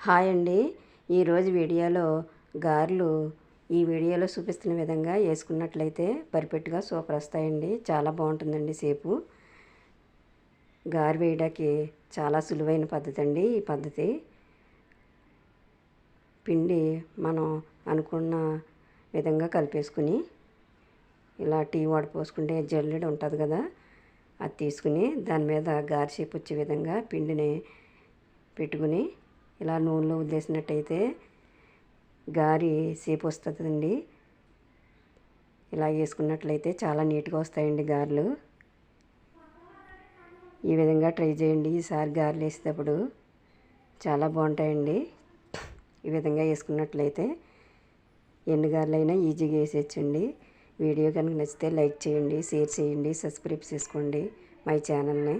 Hi అండి. ఈరోజు వీడియోలో గారెలు ఈ వీడియోలో చూపిస్తున్న విధంగా వేసుకున్నట్లయితే పర్ఫెక్ట్గా సూపర్ వస్తాయండి. చాలా బాగుంటుందండి షేపు. గారె వేయడానికి చాలా సులువైన పద్ధతి అండి ఈ పద్ధతి. పిండి మనం అనుకున్న విధంగా కలిపేసుకుని ఇలా టీ వాటర్ పోసుకుంటే జల్లెడ ఉంటుంది కదా, అది తీసుకుని దాని మీద గారె షేప్ వచ్చే విధంగా పిండిని పెట్టుకుని ఇలా నూనెలో వదిలేసినట్టయితే గారి షేప్ వస్తుందండి. ఇలా వేసుకున్నట్లయితే చాలా నీట్గా వస్తాయండి గారెలు. ఈ విధంగా ట్రై చేయండి. ఈసారి గారెలు వేసేటప్పుడు చాలా బాగుంటాయండి. ఈ విధంగా వేసుకున్నట్లయితే ఎన్ని గారెలైనా ఈజీగా వేసేయచ్చండి. వీడియో కనుక నచ్చితే లైక్ చేయండి, షేర్ చేయండి, సబ్స్క్రైబ్ చేసుకోండి మై ఛానల్ని.